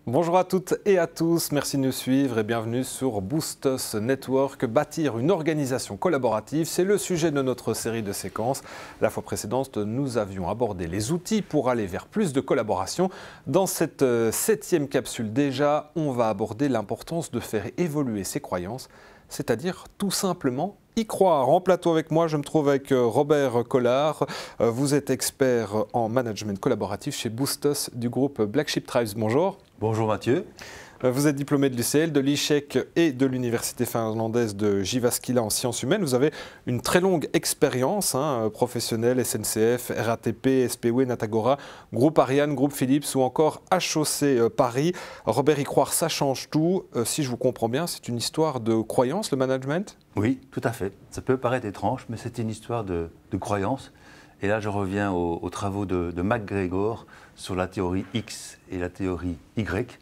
Bonjour à toutes et à tous, merci de nous suivre et bienvenue sur Boost Us Network. Bâtir une organisation collaborative, c'est le sujet de notre série de séquences. La fois précédente, nous avions abordé les outils pour aller vers plus de collaboration. Dans cette 7e capsule déjà, on va aborder l'importance de faire évoluer ses croyances, c'est-à-dire tout simplement y croire. En plateau avec moi, je me trouve avec Robert Collard. Vous êtes expert en management collaboratif chez Boost Us du groupe Black Sheep Tribes. Bonjour. Bonjour Mathieu. Vous êtes diplômé de l'UCL, de l'ICHEC et de l'université finlandaise de Jyväskylä en sciences humaines. Vous avez une très longue expérience professionnelle, SNCF, RATP, SPW, Natagora, Groupe Ariane, Groupe Philips ou encore HOC Paris. Robert, y croire, ça change tout. Si je vous comprends bien, c'est une histoire de croyance, le management ? Oui, tout à fait. Ça peut paraître étrange, mais c'est une histoire de croyance. Et là, je reviens aux travaux de MacGregor sur la théorie X et la théorie Y.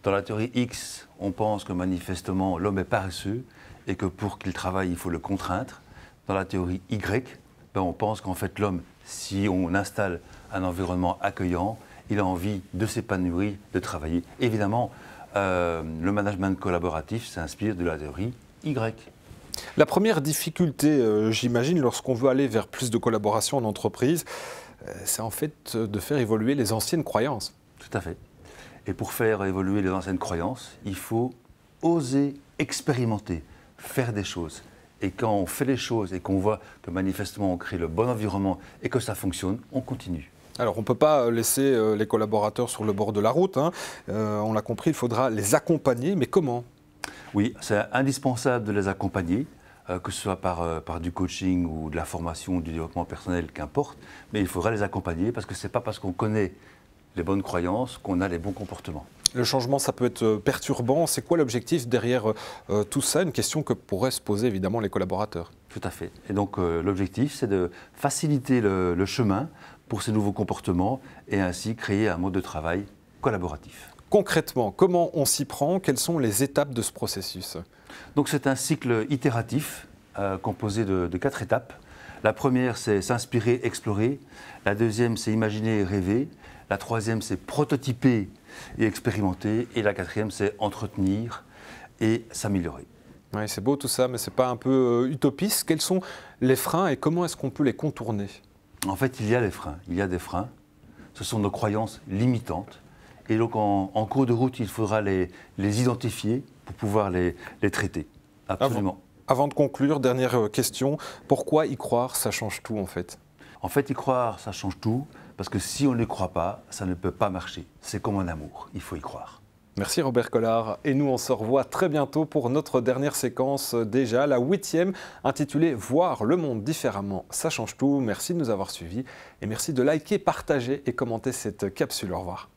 Dans la théorie X, on pense que manifestement l'homme est paresseux et que pour qu'il travaille, il faut le contraindre. Dans la théorie Y, on pense qu'en fait l'homme, si on installe un environnement accueillant, il a envie de s'épanouir, de travailler. Évidemment, le management collaboratif s'inspire de la théorie Y. La première difficulté, j'imagine, lorsqu'on veut aller vers plus de collaboration en entreprise, c'est en fait de faire évoluer les anciennes croyances. Tout à fait. Et pour faire évoluer les anciennes croyances, il faut oser expérimenter, faire des choses. Et quand on fait les choses et qu'on voit que manifestement on crée le bon environnement et que ça fonctionne, on continue. Alors on ne peut pas laisser les collaborateurs sur le bord de la route. On l'a compris, il faudra les accompagner, mais comment ? Oui, c'est indispensable de les accompagner, que ce soit par du coaching ou de la formation ou du développement personnel, qu'importe. Mais il faudra les accompagner parce que ce n'est pas parce qu'on connaît les bonnes croyances qu'on a les bons comportements. Le changement, ça peut être perturbant. C'est quoi l'objectif derrière tout ça? Une question que pourraient se poser évidemment les collaborateurs. Tout à fait. Et donc l'objectif, c'est de faciliter le chemin pour ces nouveaux comportements et ainsi créer un mode de travail collaboratif. Concrètement, comment on s'y prend? Quelles sont les étapes de ce processus? Donc c'est un cycle itératif composé de 4 étapes. La première, c'est s'inspirer, explorer. La deuxième, c'est imaginer et rêver. La troisième, c'est prototyper et expérimenter. Et la quatrième, c'est entretenir et s'améliorer. Oui, c'est beau tout ça, mais ce n'est pas un peu utopiste? Quels sont les freins et comment est-ce qu'on peut les contourner? En fait, il y a des freins. Il y a des freins. Ce sont nos croyances limitantes. Et donc, en cours de route, il faudra les identifier pour pouvoir les traiter. Absolument. Avant de conclure, dernière question. Pourquoi y croire, ça change tout en fait? En fait, y croire, ça change tout. Parce que si on ne croit pas, ça ne peut pas marcher. C'est comme un amour, il faut y croire. Merci Robert Collard. Et nous, on se revoit très bientôt pour notre dernière séquence déjà, la 8e, intitulée « Voir le monde différemment, ça change tout ». Merci de nous avoir suivis et merci de liker, partager et commenter cette capsule. Au revoir.